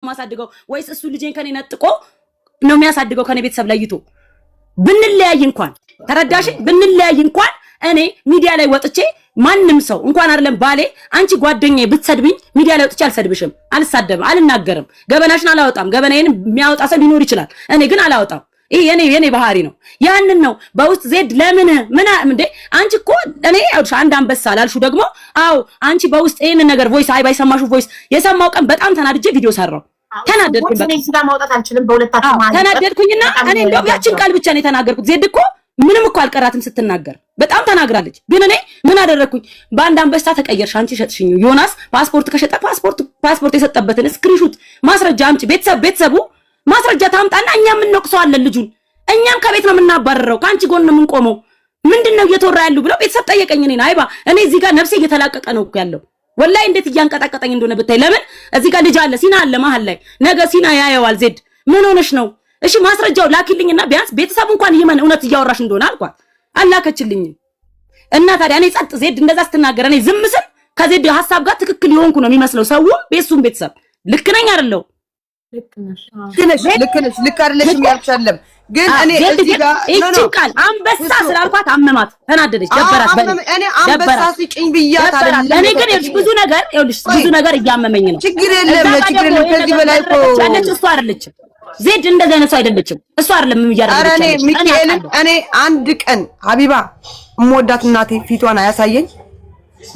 ማሳድገው ወይስ እሱ ልጄን ከኔ ነጥቆ ነው የሚያሳድገው ከኔ ቤተሰብ ለይቶ? ብንለያይ እንኳን ተረዳሽ? ብንለያይ እንኳን እኔ ሚዲያ ላይ ወጥቼ ማንም ሰው እንኳን አይደለም ባሌ አንቺ ጓደኛዬ ብትሰድብኝ ሚዲያ ላይ ወጥቼ አልሰድብሽም፣ አልሳደብም፣ አልናገርም። ገበናሽን አላወጣም። ገበናዬን የሚያወጣ ሰው ሊኖር ይችላል፣ እኔ ግን አላወጣም። ይሄ የኔ ባህሪ ነው። ያንን ነው በውስጥ ዜድ ለምን እንዴ አንቺ እኮ እኔ አውሽ አንድ አንበሳ ላልሹ ደግሞ አው አንቺ በውስጥ ይሄን ነገር ቮይስ ባይሰማሹ ቮይስ የሰማው ቀን በጣም ተናድጄ ቪዲዮ ሰራው። ተናደድኩኝ። እኔ ስጋ ማውጣት አልችልም በሁለታችሁ ማለት ተናደድኩኝና እኔ እንደው ያችን ቃል ብቻ ነው የተናገርኩት። ዜድ እኮ ምንም እኮ አልቀራትም ስትናገር በጣም ተናግራለች። ግን እኔ ምን አደረኩኝ? በአንድ አንበሳ ተቀየርሽ አንቺ ሸጥሽኝ። ዮናስ ፓስፖርት ከሸጠ ፓስፖርት የሰጠበትን ስክሪንሾት ማስረጃ አምጪ። ቤተሰቡ ማስረጃ ታምጣና እኛ ምን እንወቅሰዋለን ልጁን? እኛም ከቤት ነው የምናባረረው፣ ካንቺ ጎን ነው የምንቆመው። ምንድነው እየተወራ ያለው ብለው ቤተሰብ ጠየቀኝ። እኔ እዚህ ጋር ነፍሴ እየተላቀቀ ነው እኮ ያለው ወላሂ እንዴት እያንቀጠቀጠኝ እንደሆነ ብታይ። ለምን እዚህ ጋር ልጅ አለ፣ ሲና አለ መሀል ላይ። ነገ ሲና ያየዋል። ዜድ ምን ሆነሽ ነው? እሺ ማስረጃው ላኪልኝና ቢያንስ ቤተሰቡ እንኳን ይመን እውነት እያወራሽ እንደሆነ አልኳት። አላከችልኝም። እና ታዲያ እኔ ጸጥ ዜድ እንደዛ ስትናገር እኔ ዝም ስል ከዜድ ሐሳብ ጋር ትክክል ይሆንኩ ነው የሚመስለው ሰውም ቤሱም ቤተሰብ። ልክ ነኝ አይደለው? ልክ ነሽ። ልክ አይደለሽም ያልኩሽ አይደለም። ግን እኔ እዚህ ጋር እቺ ቃል አንበሳ ስላልኳት አመማት፣ ተናደደች፣ ደበራት። እኔ አንበሳ ስጭኝ ብያት አይደለም። እኔ ግን ብዙ ነገር እያመመኝ ነው። ችግር የለም። ከዚህ በላይ እኮ ያለች እሷ አይደለችም። ዜድ እንደዚህ አይነት ሰው አይደለችም። እሷ አይደለም የሚያደርገው። እኔ አንድ ቀን ሀቢባ እምወዳት እናቴ ፊቷን አያሳየኝ።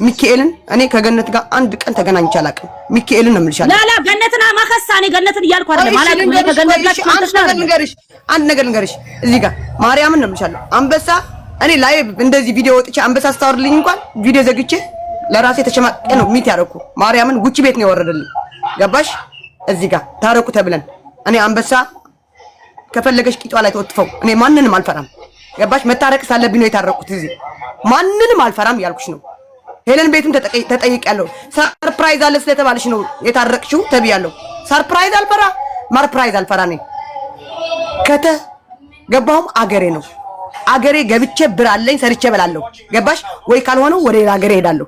ሚካኤልን እኔ ከገነት ጋር አንድ ቀን ተገናኝቼ አላውቅም። ሚካኤልን ነው የምልሻለሁ። ላላ ገነትና ማከሳ እኔ ገነትን እያልኩ አይደለም አላውቅም። እኔ ከገነት ጋር አንድ ነገር ልንገርሽ እዚህ ጋር ማርያምን ነው የምልሻለሁ። አንበሳ እኔ ላይ እንደዚህ ቪዲዮ ወጥቼ አንበሳ ስታወርልኝ እንኳን ቪዲዮ ዘግቼ ለራሴ ተሸማቀ ነው ሚት ያደረኩ። ማርያምን ጉቺ ቤት ነው ያወረደልኝ። ገባሽ? እዚህ ጋር ታረቁ ተብለን እኔ አንበሳ ከፈለገሽ ቂጧ ላይ ተወጥፈው እኔ ማንንም አልፈራም። ገባሽ? መታረቅ ሳለብኝ ነው የታረቁት። እዚህ ማንንም አልፈራም ያልኩሽ ነው። ሄለን ቤቱን ተጠይቄያለሁ። ሰርፕራይዝ አለ ስለተባለሽ ነው የታረቅሽው ተብያለሁ። ሰርፕራይዝ አልፈራ ማርፕራይዝ አልፈራ ነኝ። ገባሁም አገሬ ነው። አገሬ ገብቼ ብር አለኝ ሰርቼ በላለሁ። ገባሽ ወይ? ካልሆነው ወደ ሌላ አገሬ ሄዳለሁ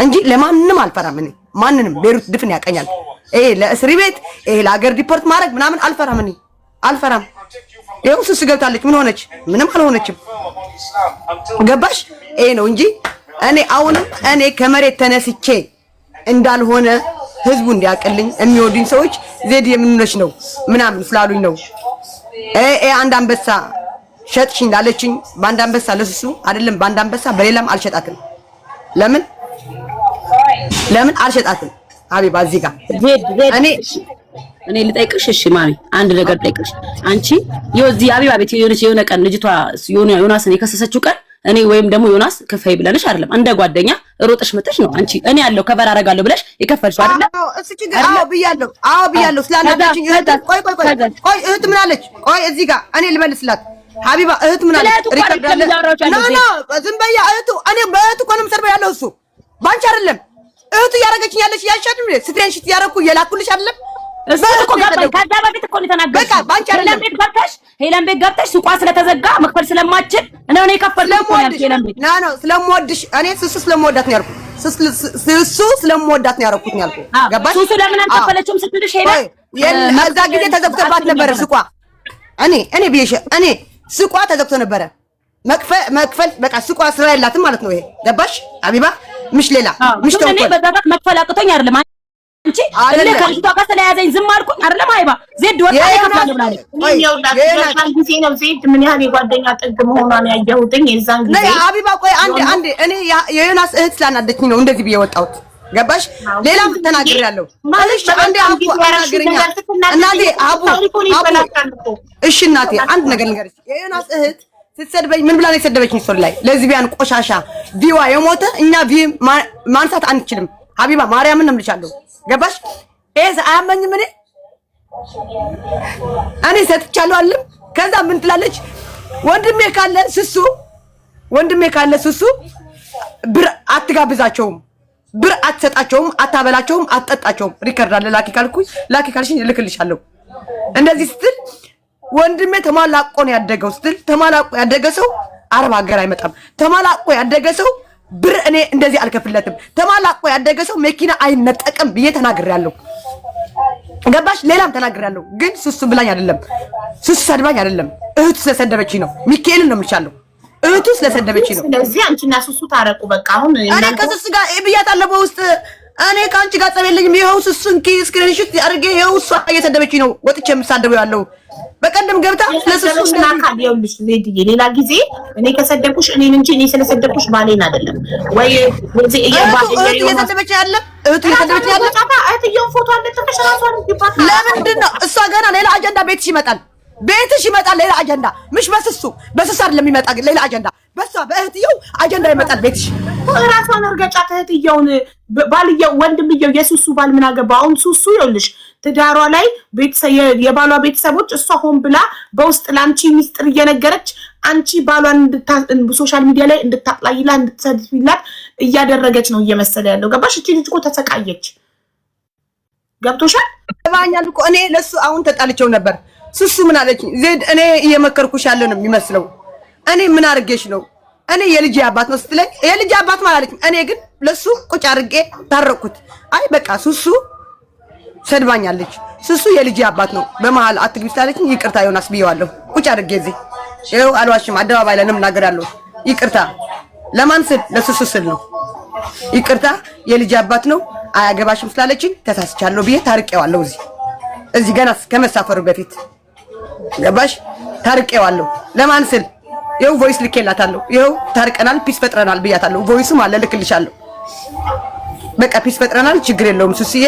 እንጂ ለማንንም አልፈራም። እኔ ማንንም ቤሩት ድፍን ያቀኛል። ይሄ ለእስር ቤት ይሄ ለአገር ዲፖርት ማድረግ ምናምን አልፈራም። እኔ አልፈራም። ይኸው ስስ ገብታለች። ምን ሆነች? ምንም አልሆነችም። ገባሽ? ይሄ ነው እንጂ እኔ አሁንም እኔ ከመሬት ተነስቼ እንዳልሆነ ህዝቡ እንዲያቀልኝ የሚወዱኝ ሰዎች ዜድ የምንነሽ ነው ምናምን ስላሉኝ ነው። አንድ አንበሳ ሸጥሽኝ ላለችኝ በአንድ አንበሳ ለስሱ አይደለም በአንድ አንበሳ በሌላም አልሸጣትም። ለምን አልሸጣትም? ሀቢባ እዚህ ጋር እኔ ልጠይቅሽ። እሺ ማሚ አንድ ነገር ልጠይቅሽ። አንቺ የዚህ ሀቢባ ቤት የሆነ ቀን ልጅቷ ዮናስን የከሰሰችው ቀን እኔ ወይም ደግሞ ዮናስ ክፈይ ብለንሽ አይደለም፣ እንደ ጓደኛ ሮጥሽ መጥሽ ነው አንቺ እኔ ያለው ከበር አደርጋለሁ ብለሽ የከፈልሽው አይደለም? አዎ ብያለሁ። ስላናደችኝ ቆይ እህት ምን አለች? ቆይ እዚህ ጋር እኔ ልመልስላት። ሀቢባ እህት ምን አለች? ሪከርድ አለ። ዝም በያ እህቱ እኔ በእህቱ እኮ ነው የምሰርበው ያለው እሱ ባንቺ አይደለም። እህቱ እያደረገችኝ ያለች ያሻድም ስትሬንሽት ያደረኩ እየላኩልሽ አይደለም? እሱ እኮ ገባኝ። ከዛ በፊት እኮ ነው የተናገርኩት። በቃ ባንቺ አይደለም። ሄለን ቤት ገብተሽ ሱቋ ስለተዘጋ መክፈል ስለማችል ነው እኔ ከፈልኩ ነው ያልኩት። ሄለን ቤት ነው ስለምወድሽ እኔ ስሱ ስለምወዳት ነው ያልኩት። ስሱ ስለምወዳት ነው ያልኩት ነው ያልኩት። ገባሽ? ስሱ ለምን አንከፈለችም ስትልሽ ሄለን እዛ ጊዜ ተዘግቶባት ነበር ሱቋ። እኔ ብዬሽ እኔ ሱቋ ተዘግቶ ነበረ። መክፈል በቃ ሱቋ ስራ የላትም ማለት ነው። ይሄ ገባሽ ሀቢባ? ምሽ ሌላ ምሽ ተንኮል እኔ በዛ መክፈል አቅቶኝ አይደለም አንቺ እለ ከልጅቷ ጋር ስለያዘኝ ዝም አልኩኝ አይደለም? አይባ ዜድ ወጣ ይከፍላል ብላለች። ጊዜ ነው ዜድ ምን ያህል የጓደኛ ጥግ መሆኗን ያየሁትኝ የዛን ጊዜ። ሀቢባ ቆይ አንዴ እኔ የዮናስ እህት ስላናደችኝ ነው እንደዚህ ብዬ ወጣሁት። ገባሽ? ሌላም ተናግሬያለሁ። እሺ አንዴ አቡ አናግረኛ እናቴ አቡ እሺ እናቴ አንድ ነገር ልንገርሽ። የዮናስ እህት ስትሰድበኝ ምን ብላ ነው የሰደበችኝ? ሶል ላይ ለዝቢያን ቆሻሻ ቪዋ የሞተ እኛ ቪ ማንሳት አንችልም። ሀቢባ ማርያምን ነው የምልሻለሁ። ገባሽ? ኤስ አያመኝም። እኔ ሰጥቻለሁ አለም። ከዛ ምን ትላለች? ወንድሜ ካለ ስሱ ብር አትጋብዛቸውም፣ ብር አትሰጣቸውም፣ አታበላቸውም፣ አትጠጣቸውም። ሪከርድ አለ። ላኪ ካልሽኝ እልክልሻለሁ። እንደዚህ ስትል ወንድሜ ተማላቆ ነው ያደገው ስትል ተማላቆ ያደገ ሰው አረብ ሀገር አይመጣም። ተማላቆ ያደገ ሰው ብር እኔ እንደዚህ አልከፍለትም። ተማላቆ ያደገ ሰው መኪና አይነጠቅም ብዬ ተናግሬያለሁ። ገባሽ? ሌላም ተናግሬያለሁ፣ ግን ሱሱ ብላኝ አይደለም፣ ሱሱ ሰድባኝ አይደለም። እህቱ ስለሰደበች ነው። ሚካኤልን ነው የምልሻለሁ፣ እህቱ ስለሰደበች ነው። ስለዚህ አንቺና ሱሱ ታረቁ በቃ። አሁን እኔ ከሱሱ ጋር ብያታለሁ በውስጥ እኔ ከአንቺ ጋር ጸብ የለኝም። ይኸው ሱሱን ስክሪንሾት አድርጌ ይኸው እሷ እየሰደበች ነው ወጥቼ የምሳደበው ያለው። በቀደም ገብታ ስለሱሱና ካዲውልሽ ዜድዬ ሌላ ጊዜ እኔ ከሰደብኩሽ እኔን እንጂ እኔ ስለሰደብኩሽ ባሌን አይደለም ወይ እዚህ እየሰደበች ያለ እህቱ እየሰደበች ያለ እህትየውን ፎቶ አለጥፈሽ ራሷን ይባታ። ለምንድን ነው እሷ ገና ሌላ አጀንዳ ቤትሽ ይመጣል፣ ቤትሽ ይመጣል ሌላ አጀንዳ። ምሽ በሱሱ አይደለም የሚመጣ ሌላ አጀንዳ፣ በሷ በእህትየው አጀንዳ ይመጣል ቤትሽ። ራሷን እርገጫት እህትየውን። ባልየው ወንድምየው የሱሱ ባል ምን አገባ? አሁን ሱሱ ይኸውልሽ ትዳሯ ላይ የባሏ ቤተሰቦች እሷ ሆን ብላ በውስጥ ለአንቺ ሚስጥር እየነገረች አንቺ ባሏን ሶሻል ሚዲያ ላይ እንድታጥላይላት እንድትሰድቢላት እያደረገች ነው እየመሰለ ያለው። ገባሽ? እቺ ልጅ እኮ ተሰቃየች። ገብቶሻል? ባኛል እኮ እኔ ለሱ አሁን ተጣልቸው ነበር። ሱሱ ምን አለች? ዜድ እኔ እየመከርኩሽ ያለ ነው የሚመስለው። እኔ ምን አድርጌሽ ነው? እኔ የልጅ አባት ነው ስትለኝ የልጅ አባት ማለት እኔ ግን ለሱ ቁጭ አድርጌ ታረቅኩት። አይ በቃ ሱሱ ሰድባኛለች። ሱሱ የልጅ አባት ነው በመሃል አትግቢ ስላለችኝ ይቅርታ ዮናስ ብየዋለሁ። ቁጭ አድርጌ እዚህ ይኸው አልዋሽም፣ አደባባይ ላይ እናገራለሁ። ይቅርታ ለማን ስል? ለሱሱ ስል ነው። ይቅርታ የልጅ አባት ነው አያገባሽም ስላለችኝ ተሳስቻለሁ ብዬ ታርቄዋለሁ። እዚህ ገና ከመሳፈሩ በፊት ገባሽ? ታርቄዋለሁ። ለማን ስል? ይኸው ቮይስ ልኬላታለሁ። ይኸው ታርቀናል፣ ፒስ ፈጥረናል ብያታለሁ። ቮይሱም አለ ልክልሻለሁ። በቃ ፒስ ፈጥረናል፣ ችግር የለውም ሱስዬ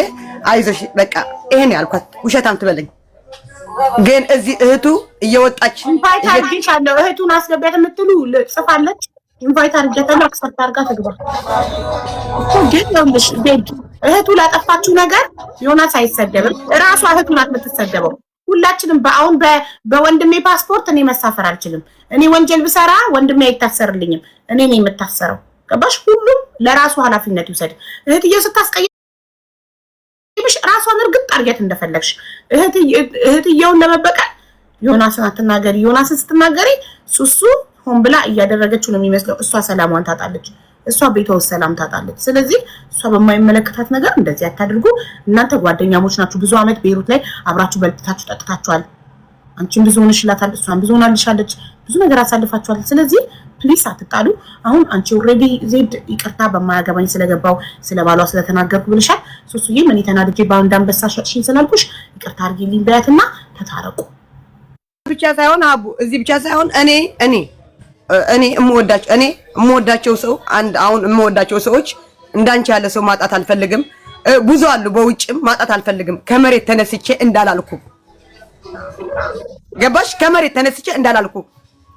አይዞሽ በቃ ይሄን ያልኳት። ውሸታም ትበለኝ ግን እዚህ እህቱ እየወጣች ኢንቫይት አድርጌሻለሁ። እህቱን አስገቢያት የምትሉ ጽፋለች። ኢንቫይት አድርጌታለሁ። አክሰፕት አድርጋ ትግባ። ግን ይኸውልሽ ቤት እህቱ ላጠፋችው ነገር ዮናስ አይሰደብም። እራሷ እህቱ ናት የምትሰደበው። ሁላችንም በአሁን በወንድሜ ፓስፖርት እኔ መሳፈር አልችልም። እኔ ወንጀል ብሰራ ወንድሜ አይታሰርልኝም፣ እኔ ነኝ የምታሰረው። ገባሽ? ሁሉም ለራሱ ኃላፊነት ይውሰድ። እህትዬው ስታስቀይ ራሷን እርግጥ አድርጊያት እንደፈለግሽ። እህትየውን ለመበቀል ዮናስን አትናገሪ። ዮናስን ስትናገሪ ሱሱ ሆን ብላ እያደረገችው ነው የሚመስለው። እሷ ሰላሟን ታጣለች፣ እሷ ቤቷ ውስጥ ሰላም ታጣለች። ስለዚህ እሷ በማይመለከታት ነገር እንደዚህ አታድርጉ። እናንተ ጓደኛሞች ናችሁ። ብዙ አመት ቤሩት ላይ አብራችሁ በልታችሁ ጠጥታችኋል። አንቺም ብዙ ሆነሽላታል፣ እሷም ብዙ ሆናልሻለች። ብዙ ነገር አሳልፋችኋል። ስለዚህ ፕሊስ አትጣሉ። አሁን አንቺ ኦልሬዲ ዜድ ይቅርታ በማያገባኝ ስለገባው ስለባሏ ስለተናገርኩ ብለሻል። ሱሱዬ ምን ተናድጄ ባንድ አንበሳ ሸጥሽኝ ስላልኩሽ ይቅርታ አድርጊልኝ በያትና ተታረቁ። ብቻ ሳይሆን አቡ እዚህ ብቻ ሳይሆን እኔ እምወዳቸው ሰው አሁን እምወዳቸው ሰዎች እንዳንቺ ያለ ሰው ማጣት አልፈልግም። ብዙ አሉ በውጭም ማጣት አልፈልግም። ከመሬት ተነስቼ እንዳላልኩ ገባሽ? ከመሬት ተነስቼ እንዳላልኩ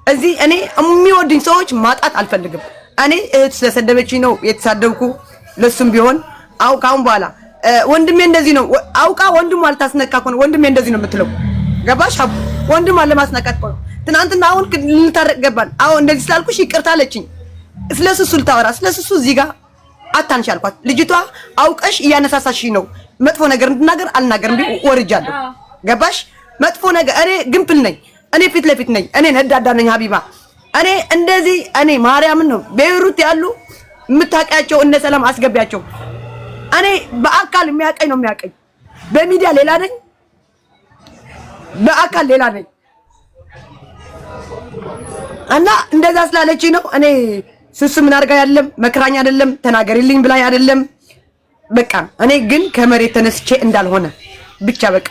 እዚህ እኔ የሚወድኝ ሰዎች ማጣት አልፈልግም። እኔ እህት ስለሰደበችኝ ነው የተሳደብኩ። ለሱም ቢሆን አሁን በኋላ ወንድሜ እንደዚህ ነው አውቃ ወንድሙ አልታስነካ እኮ ነው ወንድሜ እንደዚህ ነው የምትለው። ገባሽ? አቡ ወንድሙ አለማስነካት እኮ ነው። ትናንትና አሁን ልንታረቅ ገባን። አሁን እንደዚህ ስላልኩሽ ይቅርታ አለችኝ። ስለሱሱ ልታወራ ስለሱሱ እዚህ ጋር አታንሽ አልኳት። ልጅቷ አውቀሽ እያነሳሳሽኝ ነው መጥፎ ነገር እንድናገር አልናገርም ቢል ወርጃለሁ። ገባሽ? መጥፎ ነገር እኔ ግንፍል ነኝ። እኔ ፊት ለፊት ነኝ። እኔ ነዳዳ ነኝ ሀቢባ። እኔ እንደዚህ እኔ ማርያምን ነው ቤይሩት ያሉ የምታውቂያቸው እነ ሰላም አስገቢያቸው። እኔ በአካል የሚያቀኝ ነው የሚያቀኝ። በሚዲያ ሌላ ነኝ፣ በአካል ሌላ ነኝ። እና እንደዛ ስላለችኝ ነው እኔ ሱሱ ምን አድርጋ አይደለም መክራኝ አይደለም ተናገሪልኝ ብላኝ አይደለም። በቃ እኔ ግን ከመሬት ተነስቼ እንዳልሆነ ብቻ በቃ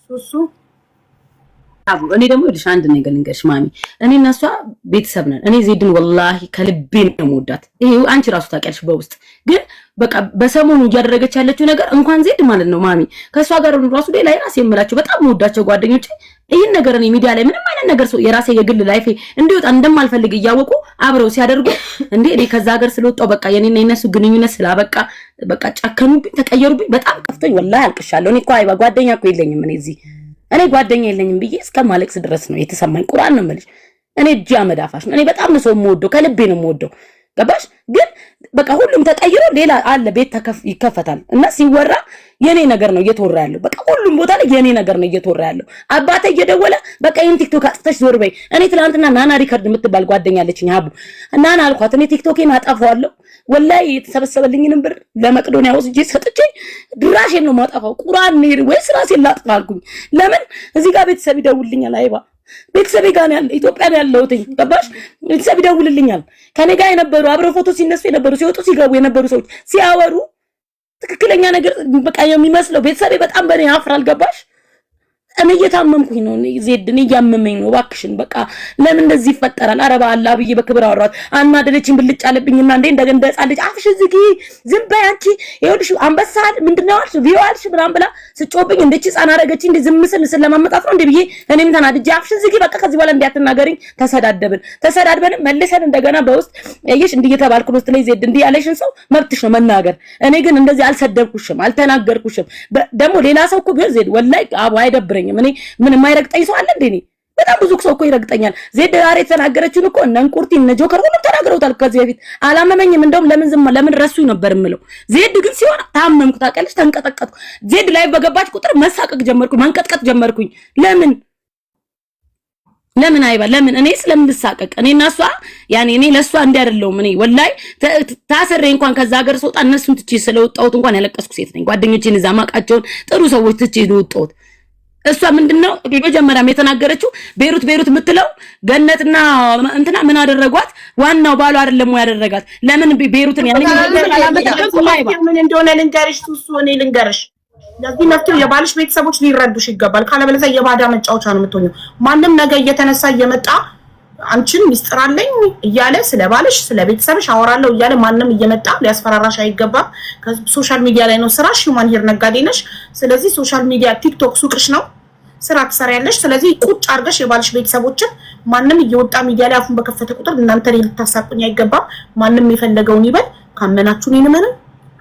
ሱሱ አቡ እኔ ደግሞ ልሽ አንድ ነገር ልንገርሽ ማሚ፣ እኔ እና እሷ ቤተሰብ ነን። እኔ ዜድን ወላሂ ከልቤ ነው የምወዳት። ይሄ አንቺ ራሱ ታውቂያለሽ። በውስጥ ግን በቃ በሰሞኑ እያደረገች ያለችው ነገር እንኳን ዜድ ማለት ነው ማሚ ከእሷ ጋር ራሱ ሌላ የራሴ የምላቸው በጣም የምወዳቸው ጓደኞቼ ይህን ነገር እኔ ሚዲያ ላይ ምንም አይነት ነገር ሰው የራሴ የግል ላይፌ እንዲወጣ እንደማልፈልግ እያወቁ አብረው ሲያደርጉ እንዴ እኔ ከዛ ሀገር ስለወጣው በቃ የኔና የነሱ ግንኙነት ስላበቃ በቃ ጨከኑብኝ፣ ተቀየሩብኝ። በጣም ከፍቶኝ ወላሂ አልቅሻለሁ። እኔ እኮ አይባ ጓደኛ እኮ የለኝም እኔ ጓደኛ የለኝም ብዬ እስከማለቅስ ድረስ ነው የተሰማኝ። ቁርአን ነው የምልሽ። እኔ እጅ አመዳፋሽ ነው። እኔ በጣም ነው ሰው የምወደው፣ ከልቤ ነው የምወደው። ገባሽ? ግን በቃ ሁሉም ተቀይሮ ሌላ አለ ቤት ይከፈታል እና ሲወራ የኔ ነገር ነው እየተወራ ያለው። በቃ ሁሉም ቦታ ላይ የኔ ነገር ነው እየተወራ ያለው። አባቴ እየደወለ በቃ ይሄን ቲክቶክ አጥፍተሽ ዞር በይ። እኔ ትናንትና ናና ሪከርድ የምትባል ጓደኛ አለችኝ ሀቡ ናና አልኳት። እኔ ቲክቶኬን አጠፋዋለሁ ወላሂ የተሰበሰበልኝንም ብር ለመቅዶኒያ ወስጄ ሰጥቼ ድራሽን ነው ማጠፋው። ቁርአን ነው ወይስ ራሴን ላጥፋ አልኩኝ። ለምን እዚህ ጋር ቤተሰብ ይደውልልኛል። አይባ ቤተሰብ ጋር ያለ ኢትዮጵያ ነው ያለሁት። ገባሽ? ቤተሰብ ይደውልልኛል። ከኔ ጋር የነበሩ አብረው ፎቶ ሲነሱ የነበሩ ሲወጡ ሲገቡ የነበሩ ሰዎች ሲያወሩ ትክክለኛ ነገር በቃ የሚመስለው ቤተሰቤ በጣም በኔ ያፍራል። ገባሽ? እኔ እየታመምኩኝ ነው። ዜድን እያመመኝ ነው። እባክሽን በቃ ለምን እንደዚህ ይፈጠራል? ኧረ በአላህ ብዬ በክብር አወራኋት። አናደደችኝ። ብልጭ አለብኝና እንደገና እንደጻለች አፍሽ ዝጊ፣ ዝም በይ አንቺ ይኸውልሽ አንበሳ ምንድነው አልሽ ቪዋልሽ ምናምን ብላ ስጮብኝ እንደች ህፃን አረገችኝ። እንደ ዝም ስል ስለማመጣት ነው እንደ ብዬ እኔም ተናድጄ አፍሽ ዝጊ በቃ ከዚህ በኋላ እንዲያትናገሪኝ ተሰዳድበን መልሰን እንደገና በውስጥ እየሽ እንዲየተባልኩ ነው ስትለኝ ዜድ እንዲህ ያለሽን ሰው መብትሽ ነው መናገር። እኔ ግን እንደዚህ አልሰደብኩሽም አልተናገርኩሽም። ደግሞ ሌላ ሰው እኮ ቢሆን ዜድ ወላሂ አቡ አይደብረኝ። እኔ ምን የማይረግጠኝ ሰው አለ እንዴ? በጣም ብዙ ሰው እኮ ይረግጠኛል። ዜድ ዛሬ የተናገረችውን እኮ እነ እንቁርቲ እነ ጆከር ሁሉም ተናግረውታል ከዚህ በፊት። አላመመኝም። እንደውም ለምን ረሱኝ ነበር የምለው። ዜድ ግን ሲሆን ታመምኩ፣ ታውቂያለሽ፣ ተንቀጠቀጥኩ። ዜድ ላይ በገባች ቁጥር መሳቀቅ ጀመርኩኝ፣ መንቀጥቀጥ ጀመርኩኝ። ለምን አይባ ለምን እኔ ስለምልሳቀቅ እኔና እሷ ያኔ እኔ ለሷ እንዲያደርለው እኔ ወላይ ታሰረ እንኳን ከዛ ሀገር ሰውጣ እነሱን ትቼ ስለወጣሁት እንኳን ያለቀስኩ ሴት ነኝ። ጓደኞቼን እዛ ማቃቸውን ጥሩ ሰዎች ትቼ ወጣሁት። እሷ ምንድነው በመጀመሪያም የተናገረችው ቤሩት የምትለው ገነትና እንትና ምን አደረጓት? ዋናው ባሉ አይደለም ያደረጋት። ለምን ቤሩትን ምን እንደሆነ ልንገርሽ ሱሱ እኔ ልንገርሽ። ለዚህ መፍትሄው የባልሽ ቤተሰቦች ሊረዱሽ ይገባል። ካለበለዚያ የባዳ መጫወቻ ነው የምትሆኚው። ማንም ነገር እየተነሳ እየመጣ አንቺን ሚስጥር አለኝ እያለ ስለባልሽ ስለቤተሰብሽ አወራለሁ እያለ ማንም እየመጣ ሊያስፈራራሽ አይገባም። ሶሻል ሚዲያ ላይ ነው ስራሽ፣ ሂውማን ሄር ነጋዴ ነሽ። ስለዚህ ሶሻል ሚዲያ ቲክቶክ ሱቅሽ ነው፣ ስራ ትሰሪያለሽ። ስለዚህ ቁጭ አድርገሽ የባልሽ ቤተሰቦችን ማንም እየወጣ ሚዲያ ላይ አፉን በከፈተ ቁጥር እናንተ ልታሳቁኝ አይገባም። ማንም የፈለገውን ይበል። ካመናችሁ እኔን እመኑ፣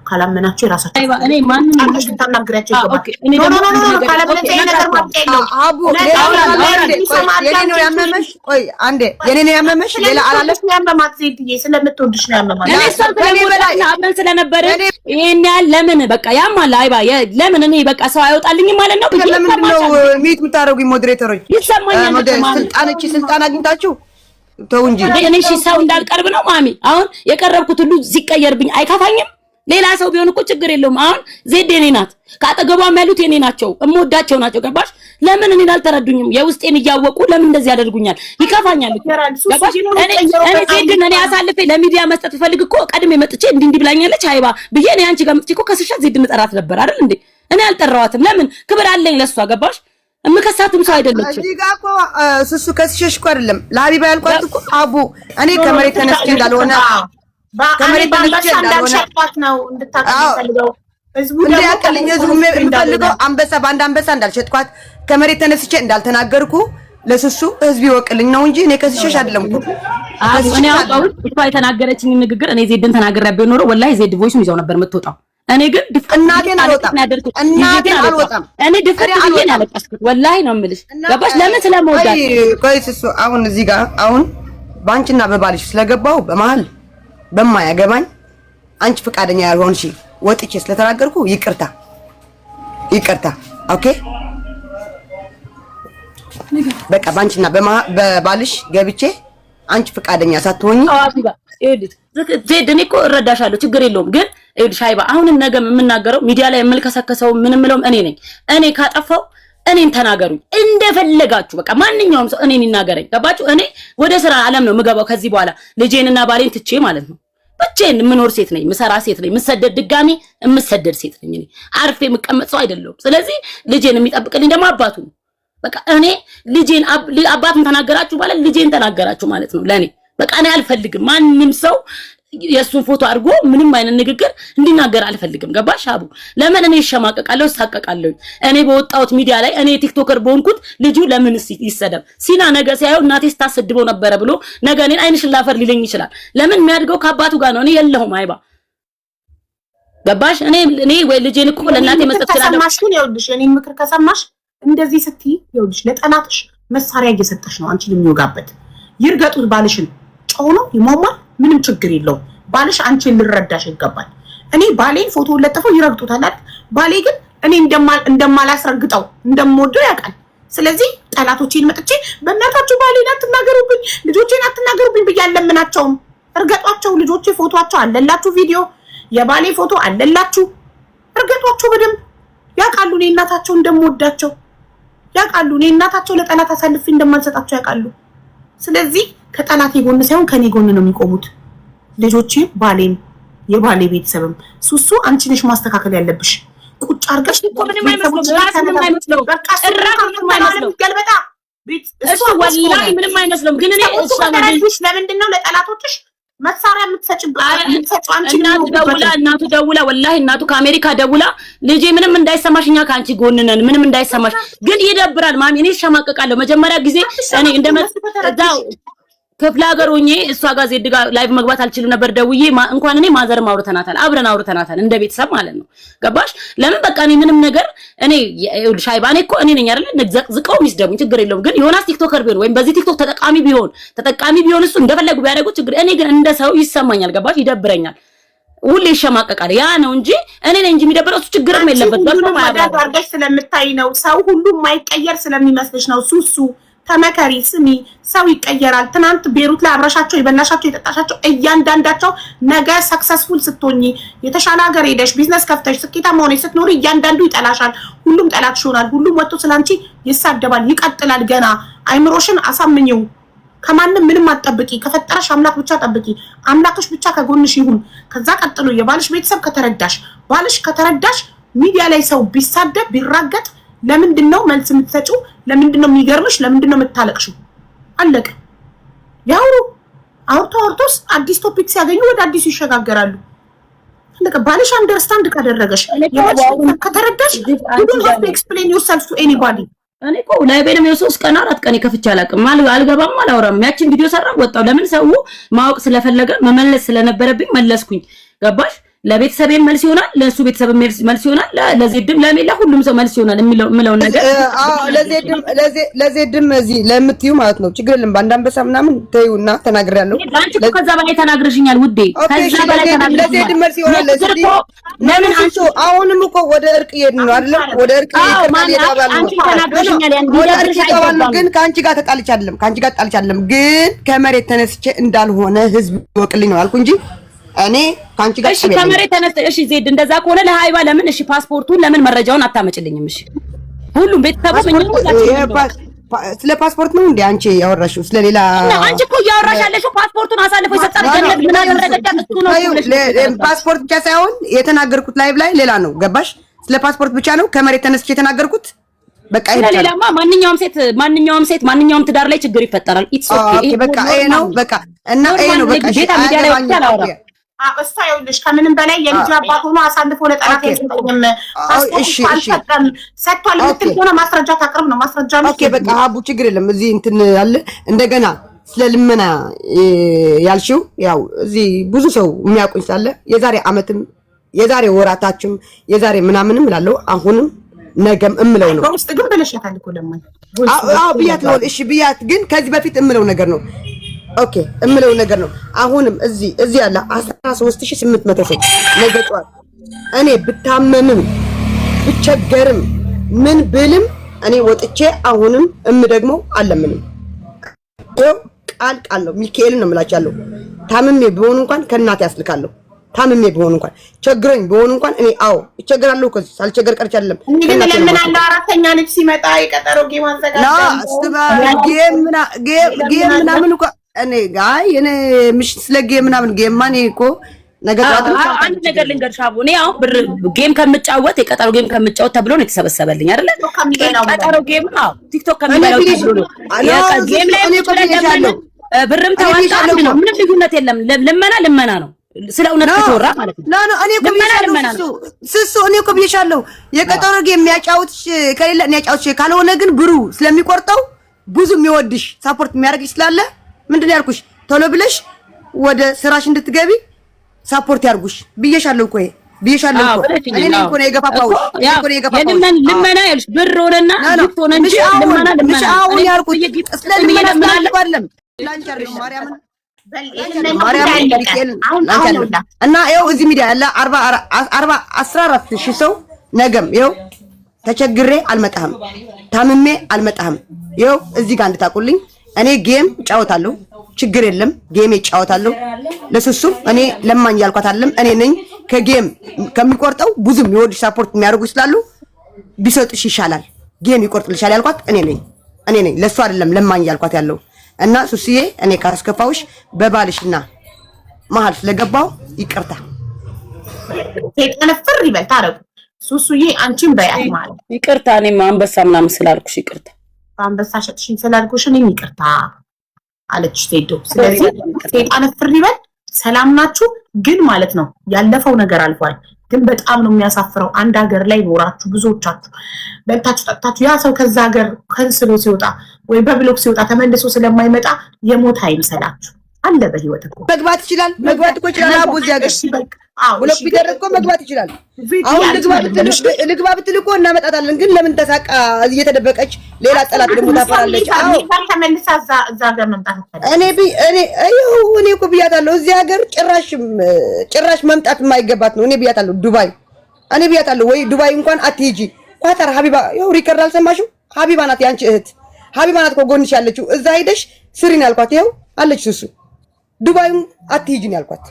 ካላመናችሁ የራሳችሁ አይባ እኔ ማንንም ታናግራችሁ ይገባል። ኖ ካለበለዚያ ነገር ማጥቂያለሁ። አቡ የኔ ነው ያመመሽ ሌላ አላለሽ ያመማት ዜድዬ ስለምትወድሽ ነው ያመማት። እኔ እሷን ስለምወዳት አመን ስለነበረ ይሄን ያህል ለምን በቃ ያማል። አይባ ለምን እኔ በቃ ሰው አይወጣልኝም ማለት ነው። ለምንድን ነው ሚት የምታደርጉኝ ሞዴሬተሮች? ይሰማኛል። ስልጣን አግኝታችሁ ተው እንጂ እኔ እሺ ሰው እንዳልቀርብ ነው ማሚ። አሁን የቀረብኩት ሁሉ ሲቀየርብኝ አይካፋኝም። ሌላ ሰው ቢሆን እኮ ችግር የለውም። አሁን ዜድ የኔ ናት፣ ካጠገቧም ያሉት የኔ ናቸው፣ እምወዳቸው ናቸው። ገባሽ? ለምን እኔን አልተረዱኝም? የውስጤን እያወቁ ለምን እንደዚህ ያደርጉኛል? ይከፋኛል። ገባሽ? እኔ ዜድን እኔ አሳልፌ ለሚዲያ መስጠት ፈልግ እኮ ቀድሜ መጥቼ እንዲህ ብላኛለች አይባ ብዬ እኔ አንቺ ጋር መጥቼ እኮ ከስሻት ዜድን እጠራት ነበር አይደል እንዴ? እኔ አልጠራዋትም። ለምን? ክብር አለኝ ለሷ። ገባሽ? እምከሳትም ሰው አይደለችም። እዚህ ጋር እኮ ሱሱ ከስሸሽ እኮ አይደለም ለሀቢባ ያልኳት እኮ አቡ እኔ ከመሬት ተነስቼ እንዳልሆነ ከመሬት ተነስቼ እንዳልሸጥኳት ነው እንድታቀልለው ህዝቡ ያቀልኝ ህዝቡ የሚፈልገው አንበሳ በአንድ አንበሳ እንዳልሸጥኳት ከመሬት ተነስቼ እንዳልተናገርኩ ለሱሱ ህዝብ ይወቅልኝ ነው እንጂ እኔ ከስሸሽ አይደለም እኮ። እኔ አውቀው እሷ የተናገረችኝ ንግግር እኔ ዜድን ተናግሬ ቢሆን ኖሮ ወላሂ ዜድ ቮይሱን ይዘው ነበር የምትወጣው። እኔ ግን እናቴን አልወጣም። እኔ ድፍረት ብዬ ነው ያለቀስኩት። ወላሂ ነው የምልሽ። ገባሽ? ለምን ስለመወዳት። ቆይ እሱ አሁን እዚህ ጋር አሁን ባንቺና በባልሽ ስለገባው በመሀል በማያገባኝ አንቺ ፈቃደኛ ያልሆንሽ ወጥቼ ስለተናገርኩ ይቅርታ። ኦኬ በቃ ባንቺና በባልሽ ገብቼ አንቺ ፈቃደኛ ሳትሆኚ ዜድ እኔ እኮ እረዳሻለሁ፣ ችግር የለውም። ግን ይኸውልሽ አይባ አሁንም ነገ የምናገረው ሚዲያ ላይ የምልከሰከሰው ምን ምለውም እኔ ነኝ። እኔ ካጠፋው እኔን ተናገሩኝ እንደፈለጋችሁ። በቃ ማንኛውም ሰው እኔን ይናገረኝ። ገባችሁ? እኔ ወደ ስራ ዓለም ነው የምገባው ከዚህ በኋላ ልጄንና ባሌን ትቼ ማለት ነው። ብቻዬን የምኖር ሴት ነኝ፣ ምሰራ ሴት ነኝ፣ የምሰደድ ድጋሚ የምሰደድ ሴት ነኝ። እኔ አርፌ የምቀመጥ ሰው አይደለሁም። ስለዚህ ልጄን የሚጠብቅልኝ ደግሞ አባቱ ነው። በቃ እኔ ልጄን አባቱን ተናገራችሁ ማለት ልጄን ተናገራችሁ ማለት ነው ለኔ። በቃ እኔ አልፈልግም ማንም ሰው የሱን ፎቶ አድርጎ ምንም አይነት ንግግር እንዲናገር አልፈልግም። ገባሽ አቡ? ለምን እኔ እሸማቀቃለሁ፣ እሳቀቃለሁ። እኔ በወጣሁት ሚዲያ ላይ እኔ ቲክቶከር በሆንኩት ልጁ ለምን ይሰደብ? ሲና ነገ ሲያየው እናቴ ስታሰድበው ነበረ ብሎ ነገ እኔን አይንሽን ላፈር ሊለኝ ይችላል። ለምን የሚያድገው ከአባቱ ጋር ነው። እኔ የለሁም አይባ። ገባሽ? እኔ ወይ ልጄን እኮ ለእናቴ መስጠት ይችላል። ከሰማሽ ግን ይኸውልሽ የኔ ምክር ከሰማሽ እንደዚህ ስትይ ይኸውልሽ ለጠላትሽ መሳሪያ እየሰጠሽ ነው አንቺን የሚወጋበት። ይርገጡት ባልሽን ጨው ነው ይሟሟል፣ ምንም ችግር የለውም። ባልሽ አንቺን ልረዳሽ ይገባል። እኔ ባሌን ፎቶ ለጥፈው ይረግጡታል አይደል? ባሌ ግን እኔ እንደማላስረግጠው እንደምወደው ያውቃል። ስለዚህ ጠላቶቼን መጥቼ በእናታችሁ ባሌን አትናገሩብኝ፣ ልጆቼን አትናገሩብኝ ብዬ አልለምናቸውም። እርገጧቸው። ልጆቼ ፎቶአቸው አለላችሁ፣ ቪዲዮ የባሌ ፎቶ አለላችሁ። እርገጧቸው በደንብ ያውቃሉ። እኔ እናታቸው እንደምወዳቸው ያውቃሉ። እኔ እናታቸው ለጠላት አሳልፌ እንደማልሰጣቸው ያውቃሉ። ስለዚህ ከጠላቴ ጎን ሳይሆን ከኔ ጎን ነው የሚቆሙት። ልጆቼ፣ ባሌም፣ የባሌ ቤተሰብም። ሱሱ አንቺ ነሽ ማስተካከል ያለብሽ። ቁጭ አድርገሽ ምንም አይመስለውም። ገልበጣ እሱ ወላሂ ምንም አይመስለውም። ግን እኔ ለምንድን ነው ለጠላቶችሽ መሳሪያ የምትሰጪው? አንቺ እናቱ ደውላ ወላሂ እናቱ ከአሜሪካ ደውላ ልጄ ምንም እንዳይሰማሽ እኛ ከአንቺ ጎን ነን፣ ምንም እንዳይሰማሽ። ግን ይደብራል ማሚ። እኔ እሸማቀቃለሁ። መጀመሪያ ጊዜ እኔ እንደመጣው ክፍለ ሀገር ሆኜ እሷ ጋር ዜድ ጋር ላይቭ መግባት አልችልም ነበር። ደውዬ እንኳን እኔ ማዘርም አውርተናታል፣ አብረን አውርተናታል እንደ ቤተሰብ ማለት ነው። ገባሽ? ለምን በቃ እኔ ምንም ነገር እኔ ሻይባኔ እኮ እኔ ነኝ አይደል ዘቅዝቀው ሚስደጉኝ ችግር የለውም። ግን ዮናስ ቲክቶከር ቢሆን ወይም በዚህ ቲክቶክ ተጠቃሚ ቢሆን እሱ እንደፈለጉ ቢያደርጉት ችግር፣ እኔ ግን እንደ ሰው ይሰማኛል። ገባሽ? ይደብረኛል። ሁሌ ይሸማቀቃል። ያ ነው እንጂ እኔ ነኝ እንጂ የሚደብረው እሱ ችግርም የለበት። ደግሞ ማዳጋርገሽ ስለምታይ ነው። ሰው ሁሉ የማይቀየር ስለሚመስልሽ ነው። ሱሱ ተመከሪ፣ ስሚ፣ ሰው ይቀየራል። ትናንት ቤሩት ላይ አብረሻቸው የበላሻቸው የጠጣሻቸው እያንዳንዳቸው ነገ ሰክሰስፉል ስትሆኚ የተሻለ ሀገር ሄደሽ ቢዝነስ ከፍተሽ ስኬታማ ሆነሽ ስትኖሪ እያንዳንዱ ይጠላሻል። ሁሉም ጠላትሽ ይሆናል። ሁሉም ወጥቶ ስላንቺ ይሳደባል። ይቀጥላል። ገና አይምሮሽን አሳምኚው። ከማንም ምንም አትጠብቂ። ከፈጠረሽ አምላክ ብቻ ጠብቂ። አምላክሽ ብቻ ከጎንሽ ይሁን። ከዛ ቀጥሎ የባልሽ ቤተሰብ ከተረዳሽ፣ ባልሽ ከተረዳሽ ሚዲያ ላይ ሰው ቢሳደብ ቢራገጥ ለምንድን ነው መልስ የምትሰጪው? ለምንድን ነው የሚገርምሽ? ለምንድን ነው የምታለቅሽው? አለቀ። ያውሩ አውርቶስ አዲስ ቶፒክ ሲያገኙ ወደ አዲሱ ይሸጋገራሉ። አለቀ። ባልሽ አንደርስታንድ ካደረገሽ ከተረዳሽ you don't have to explain yourself to anybody። እኔ እኮ ላይቤንም የሶስት ቀን 4 ቀን ከፍቼ አላውቅም። አልገባም፣ አላወራም። ያቺን ቪዲዮ ሰራ ወጣው። ለምን ሰው ማወቅ ስለፈለገ መመለስ ስለነበረብኝ መለስኩኝ። ገባሽ? ለቤተሰብ መልስ ይሆናል፣ ለሱ ቤተሰብ መልስ ይሆናል፣ ለዜድም ለሜላ ሁሉም ሰው መልስ ይሆናል የሚለው ነገር። ለዜድም እዚህ ለምትዩ ማለት ነው ችግር የለም። በአንድ አንበሳ ምናምን ተይውና ተናግሬያለሁ። አንቺ እኮ ከዛ በላይ ተናግረሽኛል ውዴ፣ ከዛ በላይ ተናግረሽኛል። ለዜድም መልስ ይሆናል። ለምን አንቺ አሁንም እኮ ወደ እርቅ ይሄድን ነው አይደለም? ወደ እርቅ ይሄዳል። አንቺ ተናግረሽኛል። ግን ከአንቺ ጋር ተጣልቼ አይደለም፣ ግን ከመሬት ተነስቼ እንዳልሆነ ህዝብ ይወቅልኝ ነው አልኩ እንጂ እኔ ካንቺ ጋር እሺ ከመሬት ተነስተሽ እሺ ዜድ እንደዛ ከሆነ ለሃይባ ለምን እሺ ፓስፖርቱን ለምን መረጃውን አታመጭልኝም? እሺ ሁሉም ቤተሰቦች ምን ስለ ፓስፖርት ነው እንዴ አንቺ ያወራሽው? ስለሌላ አንቺ እኮ ያወራሽ ያለሽው ፓስፖርቱን አሳልፎ የሰጠን ጀነት ምን አደረገች? እሱ ነው ፓስፖርት ብቻ ሳይሆን የተናገርኩት ላይቭ ላይ ሌላ ነው። ገባሽ? ስለ ፓስፖርት ብቻ ነው ከመሬት ተነስቼ የተናገርኩት። በቃ ይሄዳማ ማንኛውም ሴት ማንኛውም ትዳር ላይ ችግር ይፈጠራል። ኢትስ ኦኬ በቃ ይሄ ነው በቃ እና ይሄ ነው በቃ ቤታ ሚዲያ ላይ ወጣ አላወራ እሷ ይኸውልሽ ከምንም በላይ የልጅ አባት ሆኖ አሳልፎ ለጠላት አይሰጥም። አልሰጠም ሰጥቷል የምትል ሆነ ማስረጃ ታቅርብ ነው ማስረጃ ነው። ኦኬ በቃ ሀቡ ችግር የለም። እዚህ እንትን አለ እንደገና ስለ ልመና ያልሽው ያው እዚህ ብዙ ሰው የሚያውቁኝ ስላለ የዛሬ አመትም የዛሬ ወራታችም የዛሬ ምናምንም እላለሁ አሁንም ነገም እምለው ነው። በውስጥ ግን ብለሻታል እኮ ለማኝ ብያት ነው። እሺ ብያት ግን ከዚህ በፊት እምለው ነገር ነው። ኦኬ እምለው ነገር ነው። አሁንም እዚህ ያለ 13800 ሰው ነገ ጠዋት እኔ ብታመምም ብቸገርም ምን ብልም እኔ ወጥቼ አሁንም ደግሞ አለምንም ቃል ነው ሚካኤልን ነው የምላቻለሁ። ታምሜ ቢሆን እንኳን ከእናቴ ያስልካለሁ። ታምሜ ቢሆን እንኳን ቸግሮኝ ቢሆን እንኳን እኔ እቸገራለሁ። ከዚህ ሳልቸገር ቀርቼ አይደለም። እንግዲህ ለምን አንድ አራተኛ ልጅ ሲመጣ የቀጠሮ ጌም አዘጋጅተን ጌም ምናምን እኮ እኔ ጋይ እኔ ምሽት ስለ ጌም ምናምን ጌም ማን እኮ ነገር አንድ ነገር ልንገርሽ አቡ፣ እኔ አሁን ብር ጌም ከምጫወት የቀጠሮ ጌም ከምጫወት ተብሎ ነው የተሰበሰበልኝ አይደለ? ቀጠሮ ጌም ቲክቶክ ከሚበላው ተብሎ ነው ጌም ላይ ነው። ብርም ተዋጣ ነው። ምንም ልዩነት የለም። ልመና ነው። ስለ እውነት ከተወራ ማለት ነው። ላ እኔ እኮ ብዬሻለሁ ስሱ እኔ እኮ ብዬሻለሁ የቀጠሮ ጌም የሚያጫውትሽ ከሌለ እኔ ያጫውትሽ ካልሆነ ግን ብሩ ስለሚቆርጠው ብዙ የሚወድሽ ሳፖርት የሚያደርግሽ ስላለ ምንድነው ያልኩሽ? ቶሎ ብለሽ ወደ ስራሽ እንድትገቢ ሳፖርት ያርጉሽ ብዬሻለሁ እኮ ብዬሻለሁ እኮ እኔ ነኝ እኮ ነው የገፋፋውሽ። ልመና ያልሽ ብር ሆነና ልክ ሆነ እንጂ ልመና አሁን ያልኩት ስለልመና አይደለም። ላንቻር ማርያምን እና ይኸው እዚህ ሚዲያ ያለ 14,000 ሰው ነገም ይኸው ተቸግሬ አልመጣህም፣ ታምሜ አልመጣህም። ይኸው እዚህ ጋር እንድታቁልኝ እኔ ጌም እጫወታለሁ፣ ችግር የለም ጌም ይጫወታለሁ። ለሱሱ እኔ ለማኝ ያልኳት አይደለም እኔ ነኝ ከጌም ከሚቆርጠው ብዙም ይወድ ሰፖርት የሚያደርጉ ስላሉ ቢሰጥሽ ይሻላል ጌም ይቆርጥልሻል ያልኳት እኔ ነኝ ለሱ አይደለም ለማኝ ያልኳት ያለው እና ሱሱዬ እኔ ካስከፋውሽ በባልሽና መሀል ስለገባው ይቅርታ ተነፍር ይበል ታረቁ ሱሱዬ አንቺም በያት ማለት ይቅርታ እኔም አንበሳ ምናምን ስላልኩሽ ይቅርታ አንበሳ ሸጥሽኝ ስላልኩሽ እኔም ይቅርታ አለች ቴዶ ስለዚህ ተነፍር ይበል ሰላም ናችሁ ግን ማለት ነው ያለፈው ነገር አልፏል ግን በጣም ነው የሚያሳፍረው አንድ ሀገር ላይ ኖራችሁ ብዙዎቻችሁ በልታችሁ ጠጣችሁ ያ ሰው ከዛ ሀገር ከንስሎ ሲወጣ ወይ በብሎክ ሲወጣ ተመልሶ ስለማይመጣ የሞት አይምሰላችሁ አለ በህይወት እኮ መግባት ይችላል አቡዝ ያገሽ ብሎክ ቢደረግ እኮ መግባት ይችላል አሁን ልግባ ብትል እኮ እናመጣታለን ግን ለምን ተሳቃ እየተደበቀች ሌላ ጠላት ደግሞ ታፈራለች አዎ ተመልሳ እዛ ሀገር መምጣት እኔ እኮ ብያታለሁ እዚህ ሀገር ጭራሽ መምጣት የማይገባት ነው እኔ ብያታለሁ ወይ ዱባይ እንኳን አትሂጂ ኳታር ሀቢባ ይኸው ሪከርድ አልሰማሽም ሀቢባ ናት ያንቺ እህት ሀቢባ ናት እኮ ጎንሽ ያለችው እዛ ሄደሽ ስሪን ያልኳት ይኸው አለች ሱሱ ዱባይም አትሂጂን ያልኳት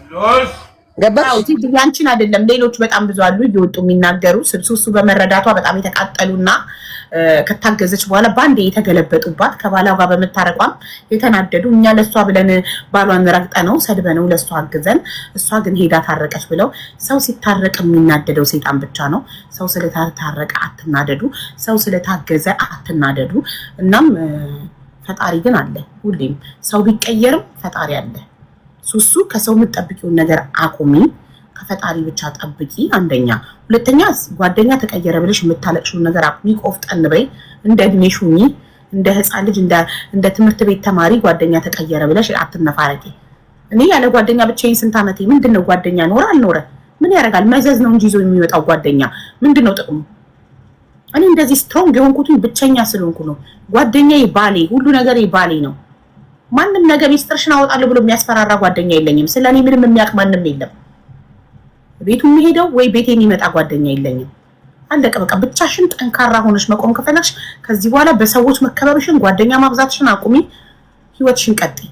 ገባሽ ያንቺን አይደለም ሌሎች በጣም ብዙ አሉ እየወጡ የሚናገሩ ሱሱ በመረዳቷ በጣም የተቃጠሉና ከታገዘች በኋላ ባንዴ የተገለበጡባት ከባሏ ጋር በመታረቋም የተናደዱ እኛ ለሷ ብለን ባሏን ረግጠነው ሰድበነው ለሷ አግዘን እሷ ግን ሄዳ ታረቀች ብለው ሰው ሲታረቅ የሚናደደው ሰይጣን ብቻ ነው ሰው ስለታረቀ አትናደዱ ሰው ስለታገዘ አትናደዱ እናም ፈጣሪ ግን አለ ሁሌም ሰው ቢቀየርም ፈጣሪ አለ ሱሱ ከሰው የምትጠብቂውን ነገር አቁሚ ከፈጣሪ ብቻ ጠብቂ አንደኛ ሁለተኛ ጓደኛ ተቀየረ ብለሽ የምታለቅሽውን ነገር አቁሚ ቆፍጠን በይ እንደ እድሜሽ ሁኚ እንደ ህፃን ልጅ እንደ ትምህርት ቤት ተማሪ ጓደኛ ተቀየረ ብለሽ አትነፋረቂ እኔ ያለ ጓደኛ ብቻዬን ስንት ዓመቴ ምንድነው ጓደኛ ኖረ አልኖረ ምን ያደርጋል መዘዝ ነው እንጂ ይዞ የሚወጣው ጓደኛ ምንድነው ጥቅሙ እኔ እንደዚህ ስትሮንግ የሆንኩት ብቸኛ ስለሆንኩ ነው ጓደኛዬ ባሌ ሁሉ ነገር ባሌ ነው ማንንም ነገር ሚስጥርሽን አወጣለሁ ብሎ የሚያስፈራራ ጓደኛ የለኝም ስለኔ ምንም የሚያውቅ ማንንም የለም ቤቱ የሚሄደው ወይ ቤቴ የሚመጣ ጓደኛ የለኝም አለቀ በቃ ብቻሽን ጠንካራ ሆነሽ መቆም ከፈለግሽ ከዚህ በኋላ በሰዎች መከበብሽን ጓደኛ ማብዛትሽን አቁሚ ህይወትሽን ቀጥይ